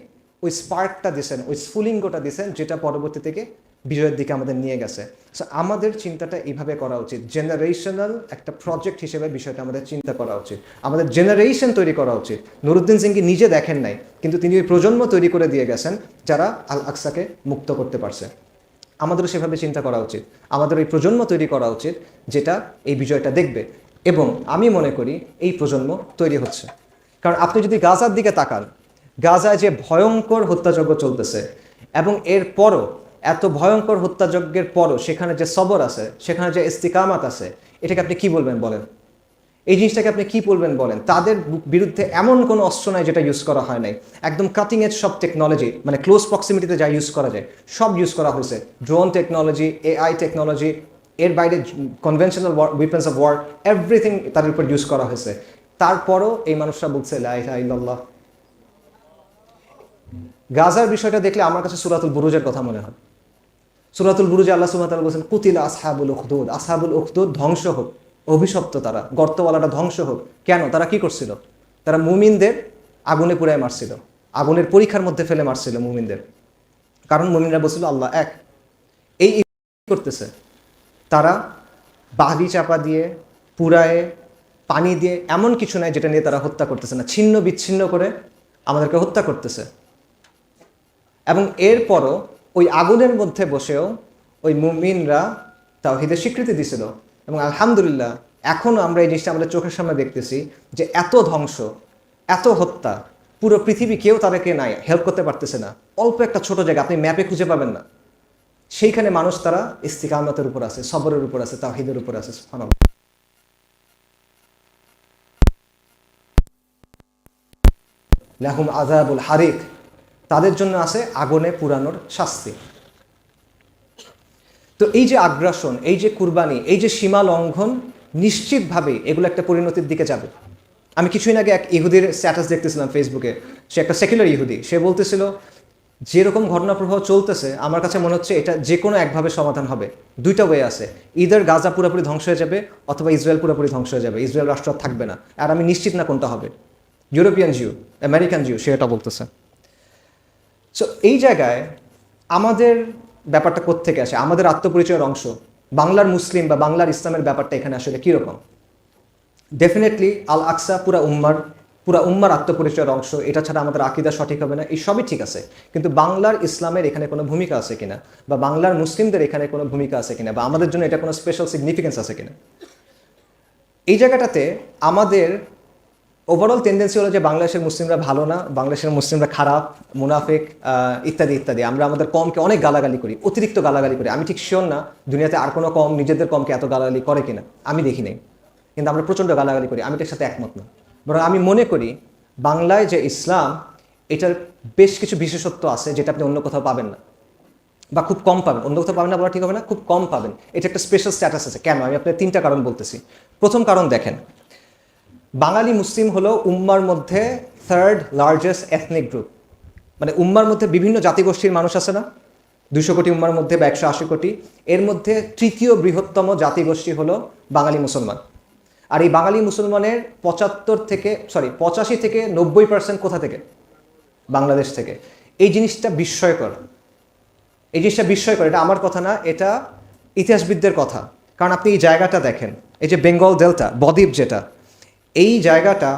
ওই স্পার্কটা দিয়েছেন, ওই স্ফুলিঙ্গটা দিয়েছেন, যেটা পরবর্তী থেকে বিজয়ের দিকে আমাদের নিয়ে গেছে। সো আমাদের চিন্তাটা এইভাবে করা উচিত, জেনারেশনাল একটা প্রজেক্ট হিসেবে বিষয়টা আমাদের চিন্তা করা উচিত, আমাদের জেনারেশন তৈরি করা উচিত। নুরউদ্দিন জিঙ্গি নিজে দেখেন নাই, কিন্তু তিনি ওই প্রজন্ম তৈরি করে দিয়ে গেছেন যারা আল আকসাকে মুক্ত করতে পারছে। আমাদেরও সেভাবে চিন্তা করা উচিত, আমাদের ওই প্রজন্ম তৈরি করা উচিত যেটা এই বিজয়টা দেখবে। এবং আমি মনে করি এই প্রজন্ম তৈরি হচ্ছে। কারণ আপনি যদি গাজার দিকে তাকান, গাজায় যে ভয়ঙ্কর হত্যাযজ্ঞ চলতেছে, এবং এরপরও এত ভয়ঙ্কর হত্যাযজ্ঞের পরও সেখানে যে সবর আছে, সেখানে যে ইস্তিকামাত আছে, এটাকে আপনি কি বলবেন বলেন? এই জিনিসটাকে আপনি কি বলবেন বলেন? তাদের বিরুদ্ধে এমন কোনো অস্ত্র নাই যেটা ইউজ করা হয় নাই, একদম কাটিং এজ সব টেকনোলজি, মানে ক্লোজ প্রক্সিমিটিতে যা ইউজ করা যায় সব ইউজ করা হয়েছে, ড্রোন টেকনোলজি, AI টেকনোলজি, এর বাইরে conventional weapons of war, everything তাদের উপর ইউজ করা হয়েছে। তারপরও এই মানুষরা বলছে লা ইলাহা ইল্লাল্লাহ। গাজার বিষয়টা দেখলে আমার কাছে সূরাতুল বুরুজের কথা মনে হয়। সূরাতুল বুরুজে আল্লাহ সুবহানাহু ওয়া তাআলা বলেছেন কুতিলা আসহাবুল উখদুদ, আসহাবুল উখদুদ ধ্বংস হোক, অভিশপ্ত তারা, গর্তওয়ালাটা ধ্বংস হোক। কেন? তারা কি করছিল? তারা মুমিনদের আগুনে পুড়ায় মারছিল, আগুনের পরীক্ষার মধ্যে ফেলে মারছিল মুমিনদের। কারণ মুমিনরা বলছিল আল্লাহ এক। এই করতেছে তারা বাগি চাপা দিয়ে, পুরায়ে, পানি দিয়ে, এমন কিছু নাই যেটা নিয়ে তারা হত্যা করতেছে না, ছিন্ন বিচ্ছিন্ন করে আমাদেরকে হত্যা করতেছে। এবং এরপরও ওই আগুনের মধ্যে বসেও ওই মুমিনরা তাওহীদের স্বীকৃতি দিছিল। এবং আলহামদুলিল্লাহ এখনও আমরা এই জিনিসটা আমাদের চোখের সামনে দেখতেছি যে এত ধ্বংস, এত হত্যা, পুরো পৃথিবী কেউ তাদেরকে নাই হেল্প করতে পারতেছে না। অল্প একটা ছোট জায়গা আপনি ম্যাপে খুঁজে পাবেন না, সেইখানে মানুষ তারা ইস্তিকামতের উপর আছে, সবরের উপর আছে, তাওহীদের উপর আছে। সুবহানাল্লাহ। লাহুম আযাবুল হারিক, তাদের জন্য আছে আগুনে পুরানোর শাস্তি। তো এই যে আগ্রাসন, এই যে কুরবানি, এই যে সীমা লঙ্ঘন, নিশ্চিতভাবে এগুলো একটা পরিণতির দিকে যাবে। আমি কিছুদিন আগে এক ইহুদির স্ট্যাটাস দেখতেছিলাম ফেসবুকে, সে একটা সেকুলার ইহুদি, সে বলতেছিল যেরকম ঘটনাপ্রবাহ চলতেছে আমার কাছে মনে হচ্ছে এটা যে কোনো একভাবে সমাধান হবে। দুইটা ওয়ে আছে, ইদার গাজা পুরোপুরি ধ্বংস হয়ে যাবে অথবা ইসরায়েল পুরোপুরি ধ্বংস হয়ে যাবে, ইসরায়েল রাষ্ট্র থাকবে না। আর আমি নিশ্চিত না কোনটা হবে। ইউরোপিয়ান জিউ, আমেরিকান জিউ, সে এটা বলতেছে। সো এই জায়গায় আমাদের ব্যাপারটা কোত্থেকে আসে? আমাদের আত্মপরিচয়ের অংশ বাংলার মুসলিম বা বাংলার ইসলামের ব্যাপারটা এখানে আসলে কীরকম? ডেফিনেটলি আল আকসা পুরা উম্মার আত্মপরিচয়ের অংশ। এটা ছাড়া আমাদের আকীদা সঠিক হবে না। এই সবই ঠিক আছে, কিন্তু বাংলার ইসলামের এখানে কোনো ভূমিকা আছে কিনা, বা বাংলার মুসলিমদের এখানে কোনো ভূমিকা আছে কিনা, বা আমাদের জন্য এটা কোনো স্পেশাল সিগনিফিকেন্স আছে কিনা, এই জায়গাটাতে আমাদের ওভারঅল টেন্ডেন্সি হলো যে বাংলাদেশের মুসলিমরা ভালো না, বাংলাদেশের মুসলিমরা খারাপ, মুনাফিক, ইত্যাদি ইত্যাদি। আমরা আমাদের কমকে অনেক গালাগালি করি, অতিরিক্ত গালাগালি করি। আমি ঠিক শিওর না দুনিয়াতে আর কোনো কম নিজেদের কমকে এত গালাগালি করে কিনা, আমি দেখি নাই, কিন্তু আমরা প্রচণ্ড গালাগালি করি। আমি এটার সাথে একমত না। বরং আমি মনে করি বাংলায় যে ইসলাম, এটার বেশ কিছু বিশেষত্ব আছে যেটা আপনি অন্য কোথাও পাবেন না, বা খুব কম পাবেন। অন্য কোথাও পাবেন না বলা ঠিক হবে না, খুব কম পাবেন। এটা একটা স্পেশাল স্ট্যাটাস আছে। কেন? আমি আপনার 3টা কারণ বলতেছি। প্রথম কারণ দেখেন, বাঙালি মুসলিম হলো উম্মার মধ্যে 3rd লার্জেস্ট এথনিক গ্রুপ। মানে উম্মার মধ্যে বিভিন্ন জাতিগোষ্ঠীর মানুষ আছে না, 200 কোটি উম্মার মধ্যে বা 180 কোটি, এর মধ্যে 3য় বৃহত্তম জাতিগোষ্ঠী হলো বাঙালি মুসলমান। আর এই বাঙালি মুসলমানের 85 থেকে 90% কোথা থেকে? বাংলাদেশ থেকে। এই জিনিসটা বিস্ময়কর, এই জিনিসটা বিস্ময়কর। এটা আমার কথা না, এটা ইতিহাসবিদদের কথা। কারণ আপনি এই জায়গাটা দেখেন, এই যে বেঙ্গল ডেল্টা, বদ্বীপ যেটা, এই জায়গাটা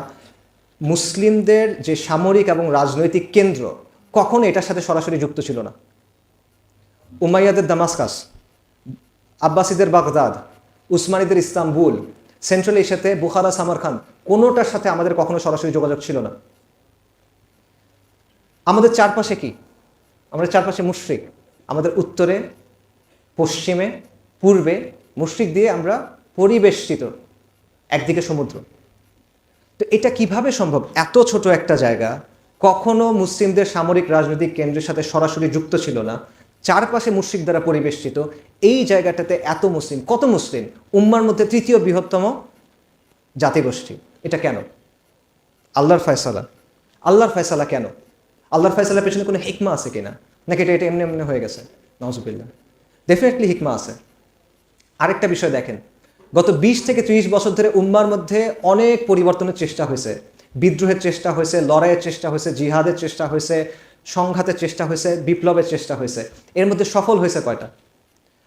মুসলিমদের যে সামরিক এবং রাজনৈতিক কেন্দ্র, কখনো এটার সাথে সরাসরি যুক্ত ছিল না। উমাইয়াদের দামাসকাস, আব্বাসীদের বাগদাদ, উসমানীদের ইস্তাম্বুল, সেন্ট্রাল এশিয়াতে বুখারা, সামারখান, কোনোটার সাথে আমাদের কখনো সরাসরি যোগাযোগ ছিল না। আমাদের চারপাশে কি? আমাদের চারপাশে মুশরিক, আমাদের উত্তরে, পশ্চিমে, পূর্বে মুশরিক দিয়ে আমরা পরিবেষ্টিত, একদিকে সমুদ্র। তো এটা কিভাবে সম্ভব? এত ছোট একটা জায়গা কখনো মুসলিমদের সামরিক রাজনৈতিক কেন্দ্রের সাথে সরাসরি যুক্ত ছিল না, চারপাশে মুশরিক দ্বারা পরিবেষ্টিত। এই জায়গাটাতে এত মুসলিম, কত মুসলিম, উম্মার মধ্যে তৃতীয় বৃহত্তম জাতিগোষ্ঠী। এটা কেন? আল্লাহর ফয়সালা। আল্লাহর ফয়সালা কেন? আল্লাহর ফয়সালার পেছনে কোনো হিকমা আছে কিনা, নাকি এটা এমনি এমনি হয়ে গেছে? নাউজুবিল্লাহ, ডেফিনেটলি হিকমা আছে। আরেকটা বিষয় দেখেন, গত 20 থেকে 30 বছর ধরে উম্মার মধ্যে অনেক পরিবর্তনের চেষ্টা হয়েছে, বিদ্রোহের চেষ্টা হয়েছে, লড়াইয়ের চেষ্টা হয়েছে, জিহাদের চেষ্টা হয়েছে, সংঘাতের চেষ্টা হয়েছে, বিপ্লবের চেষ্টা হয়েছে। এর মধ্যে সফল হয়েছে কয়টা?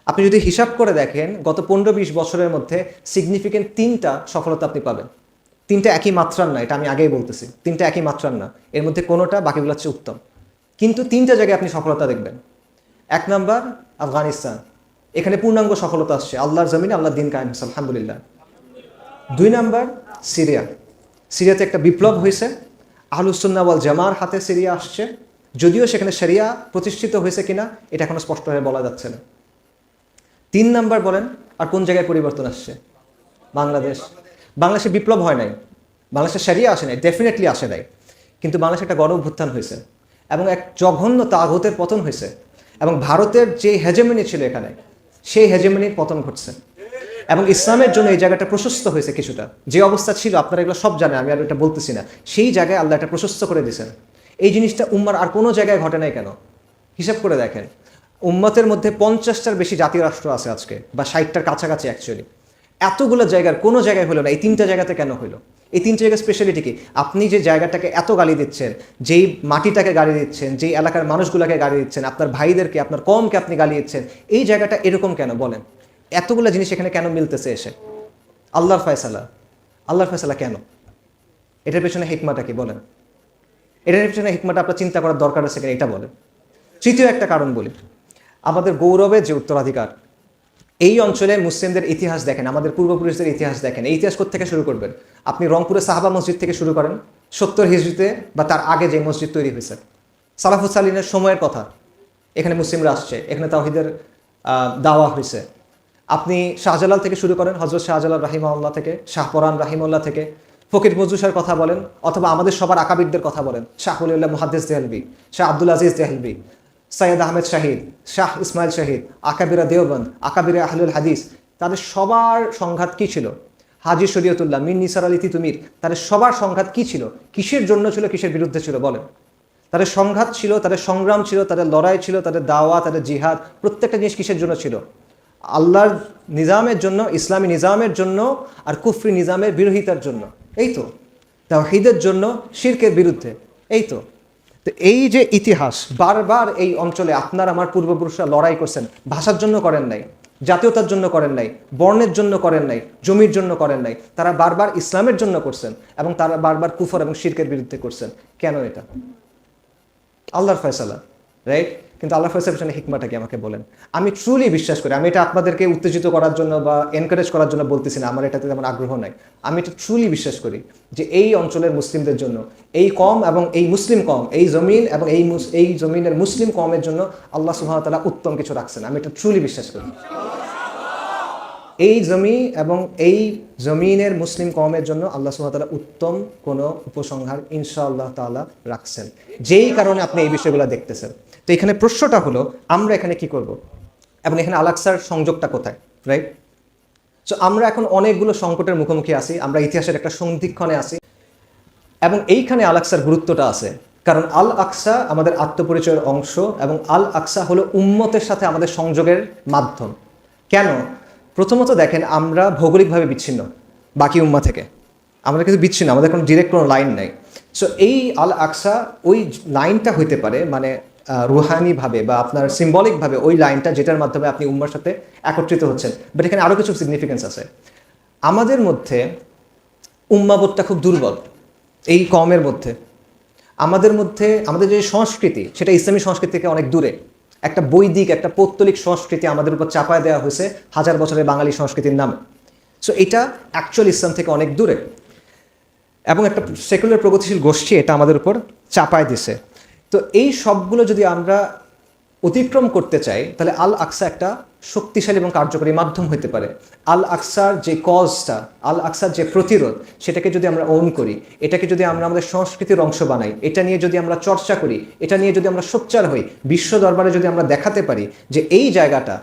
আপনি যদি হিসাব করে দেখেন, গত 15-20 বছরের মধ্যে সিগনিফিকেন্ট 3টা সফলতা আপনি পাবেন। 3টা একই মাত্রার না, এটা আমি আগেই বলতেছি, 3টা একই মাত্রার না, এর মধ্যে কোনোটা বাকিগুলো হচ্ছে উত্তম, কিন্তু 3টা জায়গায় আপনি সফলতা দেখবেন। 1 নাম্বার আফগানিস্তান, এখানে পূর্ণাঙ্গ সফলতা আসছে, আল্লাহর জমিনে আল্লাহর দিন কায়েম হচ্ছে, আলহামদুলিল্লাহ। 2 নাম্বার সিরিয়া, সিরিয়াতে একটা বিপ্লব হয়েছে, আহলুস সুন্নাহ ওয়াল জামার হাতে সিরিয়া আসছে, যদিও সেখানে শরিয়া প্রতিষ্ঠিত হয়েছে কিনা এটা এখনো স্পষ্টভাবে বলা যাচ্ছে না। 3 নাম্বার বলেন আর কোন জায়গায় পরিবর্তন আসছে? বাংলাদেশ। বাংলাদেশে বিপ্লব হয় নাই, বাংলাদেশে শরিয়া আসে নাই, ডেফিনেটলি আসে নাই, কিন্তু বাংলাদেশে একটা গণ অভ্যুত্থান হয়েছে এবং এক জঘন্য তাগুতের পতন হয়েছে, এবং ভারতের যে হেজেমনি ছিল এখানে, সেই হেজেমনির পতন ঘটছে, এবং ইসলামের জন্য এই জায়গাটা প্রশস্ত হয়েছে কিছুটা। যে অবস্থা ছিল আপনারা এগুলো সব জানেন, আমি আর এটা বলতেছি না, সেই জায়গায় আল্লাহ এটা প্রশস্ত করে দিয়েছেন। এই জিনিসটা উম্মার আর কোনো জায়গায় ঘটে নাই কেন? হিসাব করে দেখেন, উম্মতের মধ্যে 50টার বেশি জাতীয় রাষ্ট্র আছে আজকে, বা 60টার কাছাকাছি অ্যাকচুয়ালি। এতগুলো জায়গার কোনো জায়গায় হলো না, এই 3টা জায়গাতে কেন হলো? এই 3টা জায়গার স্পেশালিটি কি? আপনি যে জায়গাটাকে এত গালি দিচ্ছেন, যেই মাটিটাকে গালি দিচ্ছেন, যেই এলাকার মানুষগুলোকে গালি দিচ্ছেন, আপনার ভাইদেরকে, আপনার কমকে আপনি গালি দিচ্ছেন, এই জায়গাটা এরকম কেন বলেন? এতগুলো জিনিস এখানে কেন মিলতেছে এসে? আল্লাহর ফয়সালা। আল্লাহর ফয়সালা কেন? এটার পেছনে হিকমাটা কি বলেন? এটার পেছনে হিকমাটা আপনার চিন্তা করার দরকার আছে কিনা এটা বলেন। তৃতীয় একটা কারণ বলি, আমাদের গৌরবের যে উত্তরাধিকার, এই অঞ্চলে মুসলিমদের ইতিহাস দেখেন, আমাদের পূর্বপুরুষদের ইতিহাস দেখেন। এই ইতিহাস কোথা থেকে শুরু করবেন? আপনি রংপুরে সাহাবা মসজিদ থেকে শুরু করেন, 70 হিজরিতে বা তার আগে যে মসজিদ তৈরি হয়েছে, সালাফুস সালিনের সময়ের কথা, এখানে মুসলিমরা আসছে, এখানে তাওহীদের দাওয়া হয়েছে। আপনি শাহজালাল থেকে শুরু করেন, হজরত শাহজালাল রাহিমাহুল্লাহ থেকে, শাহপরান রাহিমুল্লাহ থেকে, ফকির মজুসার কথা বলেন, অথবা আমাদের সবার আকাবিরদের কথা বলেন, শাহ ওলিউল্লাহ মুহাদ্দিস দেহলভি, শাহ আব্দুল আজিজ দেহলভি, সৈয়দ আহমেদ শাহিদ, শাহ ইসমাইল শাহিদ, আকাবিরা দেওবন্দ, আকাবিরা আহলুল হাদিস, তাদের সবার সংঘাত কি ছিল? হাজি শরীয়তুল্লাহ, মির নিসার আলী তিতুমির, তাদের সবার সংঘাত কি ছিল? কিসের জন্য ছিল, কিসের বিরুদ্ধে ছিল বলেন? তাদের সংঘাত ছিল, তাদের সংগ্রাম ছিল, তাদের লড়াই ছিল, তাদের দাওয়া, তাদের জিহাদ, প্রত্যেকটা জিনিস কিসের জন্য ছিল? আল্লাহর নিজামের জন্য, ইসলামী নিজামের জন্য, আর কুফরি নিজামের বিরোধিতার জন্য। এই তো তাওহীদের জন্য, শিরকের বিরুদ্ধে। এই তো এই যে ইতিহাস, বারবার এই অঞ্চলে আপনার আমার পূর্বপুরুষরা লড়াই করছেন, ভাষার জন্য করেন নাই, জাতীয়তার জন্য করেন নাই, বর্ণের জন্য করেন নাই, জমির জন্য করেন নাই, তারা বারবার ইসলামের জন্য করছেন, এবং তারা বারবার কুফর এবং শিরকের বিরুদ্ধে করছেন। কেন? এটা আল্লাহর ফয়সালা, রাইট? কিন্তু আল্লাহর ফয়সালার পেছনে হিকমাটা কি আমাকে বলেন। আমি ট্রুলি বিশ্বাস করি, আমি এটা আপনাদেরকে উত্তেজিত করার জন্য বা এনকারেজ করার জন্য বলতেছি না, আমার এটাতে তেমন আগ্রহ নাই। আমি এটা ট্রুলি বিশ্বাস করি যে এই অঞ্চলের মুসলিমদের জন্য, এই কম এবং এই মুসলিম কম, এই জমিন এবং এই জমিনের মুসলিম কমের জন্য আল্লাহ সুবহানাহু ওয়া তাআলা উত্তম কিছু রাখছেন। আমি এটা ট্রুলি বিশ্বাস করি। এই জমি এবং এই জমিনের মুসলিম কওমের জন্য আল্লাহ সুবহানাহু ওয়া তাআলা উত্তম কোনো উপসংহার ইনশাআল্লাহ তাআলা রাখছেন, যেই কারণে আপনি এই বিষয়গুলো দেখতেছেন। তো এখানে প্রশ্নটা হলো, আমরা এখানে কি করব, এবং এখানে আল আকসার সংযোগটা কোথায়, রাইট? সো আমরা এখন অনেকগুলো সংকটের মুখোমুখি আছি, আমরা ইতিহাসের একটা সন্ধিক্ষণে আছি, এবং এইখানে আল আকসার গুরুত্বটা আছে, কারণ আল আকসা আমাদের আত্মপরিচয়ের অংশ, এবং আল আকসা হলো উম্মতের সাথে আমাদের সংযোগের মাধ্যম। কেন? প্রথমত দেখেন, আমরা ভৌগোলিকভাবে বিচ্ছিন্ন বাকি উম্মা থেকে, আমরা কিন্তু বিচ্ছিন্ন, আমাদের কোনো ডিরেক্ট কোনো লাইন নেই। সো এই আল আকসা ওই লাইনটা হইতে পারে, মানে রুহানিভাবে বা আপনার সিম্বলিকভাবে ওই লাইনটা, যেটার মাধ্যমে আপনি উম্মার সাথে একত্রিত হচ্ছেন। বাট এখানে আরও কিছু সিগনিফিকেন্স আছে। আমাদের মধ্যে উম্মাবোধটা খুব দুর্বল, এই কমের মধ্যে আমাদের মধ্যে আমাদের যে সংস্কৃতি সেটা ইসলামী সংস্কৃতি থেকে অনেক দূরে। একটা বৈদিক একটা পৌত্তলিক সংস্কৃতি আমাদের উপর চাপায় দেওয়া হয়েছে হাজার বছরের বাঙালি সংস্কৃতির নামে। সো এটা অ্যাকচুয়াল ইসলাম থেকে অনেক দূরে, এবং একটা সেকুলার প্রগতিশীল গোষ্ঠী এটা আমাদের উপর চাপায় দিছে। তো এই সবগুলো যদি আমরা অতিক্রম করতে চাই তাহলে আল আকসা একটা শক্তিশালী এবং কার্যকরী মাধ্যম হতে পারে। আল আকসার যে কজটা, আল আকসার যে প্রতিরোধ, সেটাকে যদি আমরা ওন করি, এটাকে যদি আমরা আমাদের সংস্কৃতির অংশ বানাই, এটা নিয়ে যদি আমরা চর্চা করি, এটা নিয়ে যদি আমরা সোচ্চার হই, বিশ্ব দরবারে যদি আমরা দেখাতে পারি যে এই জায়গাটা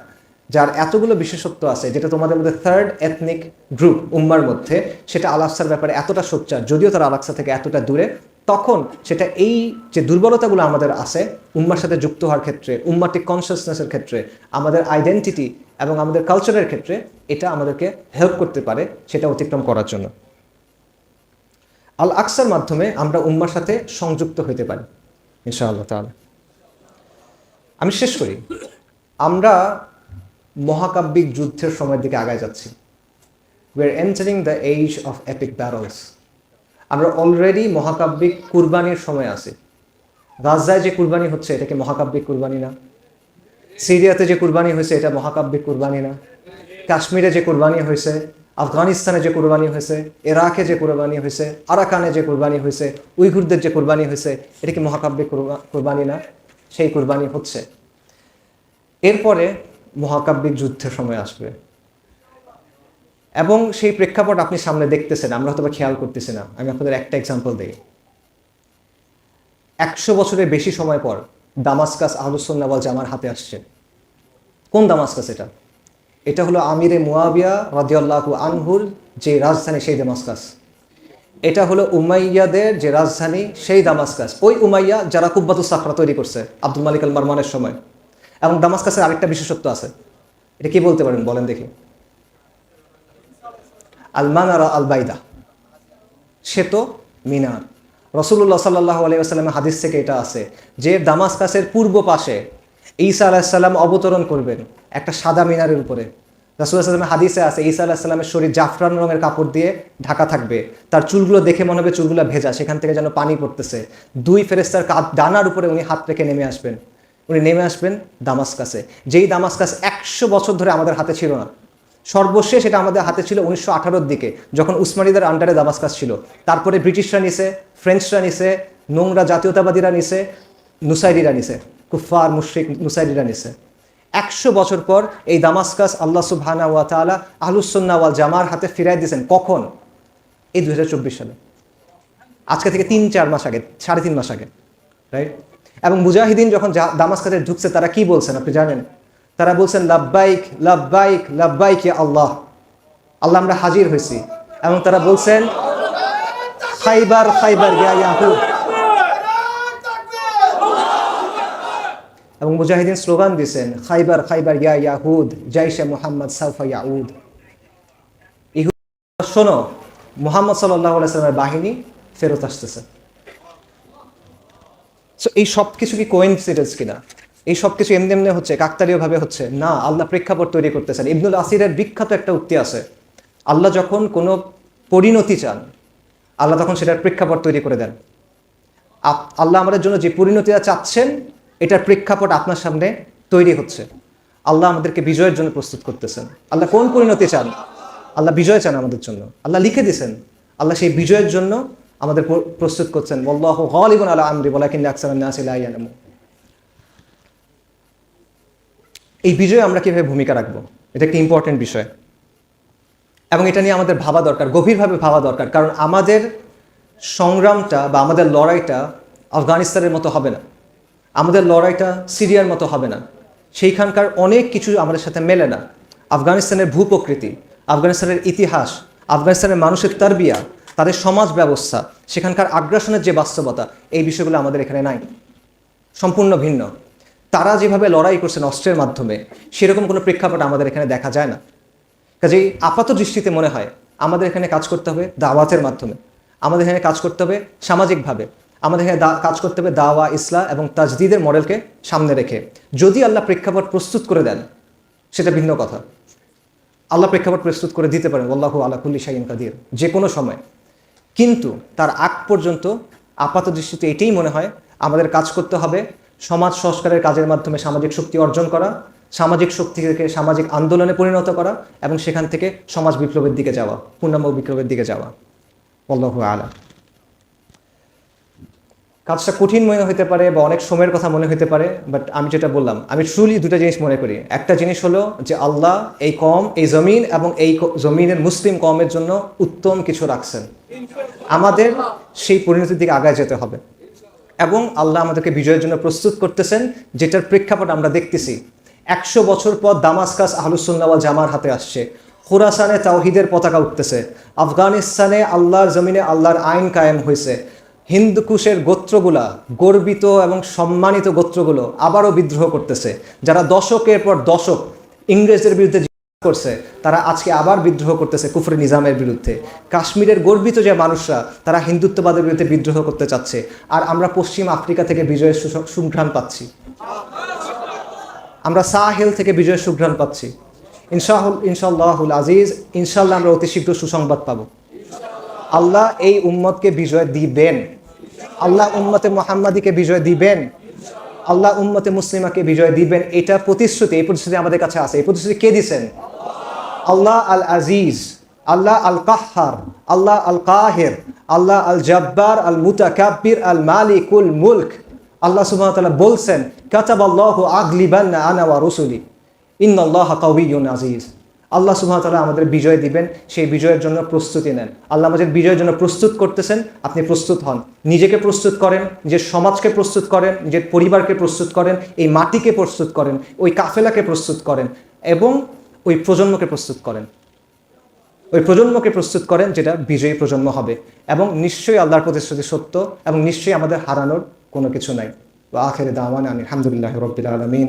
যার এতগুলো বিশেষত্ব আছে, যেটা তোমাদের মধ্যে থার্ড এথনিক গ্রুপ উম্মার মধ্যে, সেটা আল আকসার ব্যাপারে এতটা সোচ্চার, যদিও তারা আল আকসা থেকে এতটা দূরে, তখন সেটা এই যে দুর্বলতাগুলো আমাদের আছে উম্মার সাথে যুক্ত হওয়ার ক্ষেত্রে, উম্মাটিক কনসিয়াসনেসের ক্ষেত্রে, আমাদের আইডেন্টিটি এবং আমাদের কালচারের ক্ষেত্রে এটা আমাদেরকে হেল্প করতে পারে সেটা অতিক্রম করার জন্য। আল আকসার মাধ্যমে আমরা উম্মার সাথে সংযুক্ত হতে পারি ইনশাআল্লাহ তাআলা। আমি শেষ করি। আমরা মহাকাব্যিক যুদ্ধের সময়ের দিকে আগায় যাচ্ছি। We are entering the age of epic battles. আমরা অলরেডি মহাকাব্যিক কুরবানির সময় আছি। গাজায় যে কুরবানি হচ্ছে এটা কি মহাকাব্যিক কুরবানি না? সিরিয়াতে যে কুরবানি হয়েছে এটা মহাকাব্যিক কুরবানি না? কাশ্মীরে যে কুরবানি হয়েছে, আফগানিস্তানে যে কুরবানি হয়েছে, ইরাকে যে কুরবানি হয়েছে, আরাকানে যে কুরবানি হয়েছে, উইঘুরদের যে কুরবানি হয়েছে, এটা কি মহাকাব্যিক কুরবানি না? সেই কুরবানি হচ্ছে। এরপরে মহাকাব্যিক যুদ্ধের সময় আসবে, এবং সেই প্রেক্ষাপট আপনি সামনে দেখতেছেন, আমরা হয়তো খেয়াল করতেছি না। আমি আপনাদের একটা এক্সাম্পল দিই। 100 বছরের বেশি সময় পর দামাস্কাস আহলুস সুন্নাহ ওয়াল জামার হাতে আসছে। কোন দামাস্কাস এটা? এটা হলো আমিরে মুয়াবিয়া রাদিয়াল্লাহু আনহুর যে রাজধানী, সেই দামাস্কাস। এটা হলো উমাইয়াদের যে রাজধানী, সেই দামাস্কাস। ওই উমাইয়া যারা কুব্বাতুস সাখরা তৈরি করছে আব্দুল মালিক আল মারওয়ানের সময়। এবং দামাস্কাসের আরেকটা বিশেষত্ব আছে, এটা কি বলতে পারেন বলেন দেখি? আল মানারা আল বাইদা, শ্বেত মিনার। রাসূলুল্লাহ সাল্লাল্লাহু আলাইহি ওয়াসাল্লামের হাদিস থেকে এটা আছে যে দামাস্কাসের পূর্ব পাশে ঈসা আলাইহিস সালাম অবতরণ করবেন একটা সাদা মিনারের উপরে। রাসূলুল্লাহ সাল্লাল্লাহু আলাইহি ওয়াসাল্লামের হাদিসে আছে ঈসা আলাইহিস সালামের শরীর জাফরান রঙের কাপড় দিয়ে ঢাকা থাকবে, তার চুলগুলো দেখে মনে হবে চুলগুলো ভেজা, সেখান থেকে যেন পানি পড়তেছে। 2 ফেরেশতার ডানার উপরে উনি হাত রেখে নেমে আসবেন। উনি নেমে আসবেন দামাস্কাসে, যেই দামাস্কাস 100 বছর ধরে আমাদের হাতে ছিল না। সর্বশেষ এটা আমাদের হাতে ছিল 1918-র দিকে, যখন উসমানীদের আন্ডারে দামাস্কাস ছিল। তারপরে ব্রিটিশরা নিছে, ফ্রেঞ্চরা নিছে, নোংরা জাতীয়তাবাদীরা নিছে, নুসাইরিরা নিছে, কুফফার মুশরিক নুসাইরিরা নিছে। 100 বছর পর এই দামাস্কাস আল্লাহ সুবহানাহু ওয়া তাআলা আহলুস সুন্নাহ ওয়াল জামার হাতে ফিরাই দিয়েছেন। কখন? এই 2024 সালে, আজকে থেকে 3-4 মাস আগে, 3.5 মাস আগে, রাইট? এবং মুজাহিদিন যখন দামাস্কাসে ঢুকছে তারা কি বলছেন আপনি জানেন? তারা বলছেন লাব্বাইক লাব্বাইক লাব্বাইক ইয়া আল্লাহ, আল্লাহ আমরা হাজির হয়েছি। এবং তারা বলছেন খাইবার খাইবার ইয়া ইয়াহুদ। এবং মুজাহিদিন স্লোগান দিয়েছেন খাইবার খাইবার ইয়া ইয়াহুদ, জাইশে মুহাম্মদ সাউফা ইয়াউদ। ইহুদ শোনো, মুহাম্মদ সাল্লাল্লাহু আলাইহি ওয়াসাল্লামের বাহিনী ফেরত আসতেছে। সো এই সব কিছু কি কোইন্সিডেন্স কিনা? এই সব কিছু এমনি এমনি হচ্ছে, কাকতালীয়ভাবে হচ্ছে না। আল্লাহ প্রেক্ষাপট তৈরি করতেছেন। ইবনুল আসিরের বিখ্যাত একটা উক্তি আছে, আল্লাহ যখন কোনো পরিণতি চান, আল্লাহ তখন সেটার প্রেক্ষাপট তৈরি করে দেন। আল্লাহ আমাদের জন্য যে পরিণতিটা চাচ্ছেন, এটার প্রেক্ষাপট আপনার সামনে তৈরি হচ্ছে। আল্লাহ আমাদেরকে বিজয়ের জন্য প্রস্তুত করতেছেন। আল্লাহ কোন পরিণতি চান? আল্লাহ বিজয় চান আমাদের জন্য। আল্লাহ লিখে দিয়েছেন, আল্লাহ সেই বিজয়ের জন্য আমাদের প্রস্তুত করছেন। ওয়াল্লাহু গালিবুন আলা আমরি ওয়ালাকিন্না আকসারান নাসি লা ইয়ালামুন। এই বিজয়ে আমরা কীভাবে ভূমিকা রাখবো, এটা একটি ইম্পর্টেন্ট বিষয়, এবং এটা নিয়ে আমাদের ভাবা দরকার, গভীরভাবে ভাবা দরকার। কারণ আমাদের সংগ্রামটা বা আমাদের লড়াইটা আফগানিস্তানের মতো হবে না, আমাদের লড়াইটা সিরিয়ার মতো হবে না। সেইখানকার অনেক কিছু আমাদের সাথে মেলে না। আফগানিস্তানের ভূপ্রকৃতি, আফগানিস্তানের ইতিহাস, আফগানিস্তানের মানুষের তারবিয়া, তাদের সমাজ ব্যবস্থা, সেখানকার আগ্রাসনের যে বাস্তবতা, এই বিষয়গুলো আমাদের এখানে নাই, সম্পূর্ণ ভিন্ন। তারা যেভাবে লড়াই করছেন অস্ত্রের মাধ্যমে, সেরকম কোনো প্রেক্ষাপট আমাদের এখানে দেখা যায় না। কাজেই আপাত দৃষ্টিতে মনে হয় আমাদের এখানে কাজ করতে হবে দাওয়াতের মাধ্যমে, আমাদের এখানে কাজ করতে হবে সামাজিকভাবে, আমাদের এখানে কাজ করতে হবে দাওয়া, ইসলাহ এবং তাজদিদের মডেলকে সামনে রেখে। যদি আল্লাহ প্রেক্ষাপট প্রস্তুত করে দেন সেটা ভিন্ন কথা। আল্লাহ প্রেক্ষাপট প্রস্তুত করে দিতে পারেন, আল্লাহু আলা কুল্লি শাইইন কাদির, যে কোনো সময়। কিন্তু তার আগ পর্যন্ত আপাত দৃষ্টিতে এটাই মনে হয়। আমাদের কাজ করতে হবে সমাজ সংস্কারের কাজের মাধ্যমে সামাজিক শক্তি অর্জন করা, সামাজিক শক্তি থেকে সামাজিক আন্দোলনে পরিণত করা, এবং সেখান থেকে সমাজ বিপ্লবের দিকে যাওয়া, পূর্ণাঙ্গ বিপ্লবের দিকে যাওয়া। আল্লাহু আ'লাম। কাজটা কঠিন মনে হতে পারে বা অনেক সময়ের কথা মনে হতে পারে, বাট আমি যেটা বললাম, আমি ট্রুলি দুটো জিনিস মনে করি। একটা জিনিস হলো যে আল্লাহ এই কম, এই জমিন এবং এই জমিনের মুসলিম কমের জন্য উত্তম কিছু রাখছেন। আমাদের সেই পরিণতির দিকে আগায় যেতে হবে, এবং আল্লাহ আমাদেরকে বিজয়ের জন্য প্রস্তুত করতেছেন, যেটার প্রেক্ষাপট আমরা দেখতেছি। 100 বছর পর দামাস্কাস আহলুস সুন্নাহ ওয়াল জামার হাতে আসছে, খুরাসানে তাওহীদের পতাকা উঠতেছে, আফগানিস্তানে আল্লাহর জমিনে আল্লাহর আইন কায়েম হয়েছে। হিন্দুকুশের গোত্রগুলা, গর্বিত এবং সম্মানিত গোত্রগুলো আবারও বিদ্রোহ করতেছে। যারা দশকের পর দশক ইংরেজদের বিরুদ্ধে করছে, তারা আজকে আবার বিদ্রোহ করতেছে কুফরি নিজামের বিরুদ্ধে। কাশ্মীরের গর্বিত যে মানুষরা, তারা হিন্দুত্ববাদের বিরুদ্ধে বিদ্রোহ করতে চাচ্ছে। আর আমরা পশ্চিম আফ্রিকা থেকে বিজয়ের সুঘ্রাণ পাচ্ছি, আমরা সাহেল থেকে বিজয়ের সুঘ্রাণ পাচ্ছি। ইনশাআল্লাহুল আজিজ, ইনশাআল্লাহ আমরা অতি শীঘ্র সুসংবাদ পাবো। আল্লাহ এই উম্মতকে বিজয় দিবেন, আল্লাহ উম্মতে মুহাম্মাদিকে বিজয় দিবেন, আল্লাহ উম্মতে মুসলিমাকে বিজয় দিবেন। এটা প্রতিশ্রুতি, এই প্রতিশ্রুতি আমাদের কাছে আছে। এই প্রতিশ্রুতি কে দিয়েছেন? আল্লাহ আল আজিজ, আল্লাহ আল কাহ্হার, আল্লাহ আল কাহির, আল্লাহ আল জব্বার, আল মুতাকাব্বির, আল মালিকুল মুলক। আল্লাহ সুবহানাহু ওয়া তাআলা বলছেন, কাতাবাল্লাহু আগলিবান্না আনা ওয়া রুসুলি ইন্নাল্লাহা কাওয়িয়্যুন আজিজ। আল্লাহ সুবহানাহু ওয়া তাআলা আমাদের বিজয় দিবেন, সেই বিজয়ের জন্য প্রস্তুতি নেন। আল্লাহ আমাদের বিজয়ের জন্য প্রস্তুত করতেছেন, আপনি প্রস্তুত হন। নিজেকে প্রস্তুত করেন, নিজের সমাজকে প্রস্তুত করেন, নিজের পরিবারকে প্রস্তুত করেন, এই মাটিকে প্রস্তুত করেন, ওই কাফেলাকে প্রস্তুত করেন, এবং ওই প্রজন্মকে প্রস্তুত করেন। ওই প্রজন্মকে প্রস্তুত করেন যেটা বিজয়ী প্রজন্ম হবে। এবং নিশ্চয়ই আল্লাহর প্রতিশ্রুতি সত্য, এবং নিশ্চয়ই আমাদের হারানোর কোনো কিছু নাই। ওয়া আখিরু দাওয়ানা আলহামদুলিল্লাহি রাব্বিল আলামিন।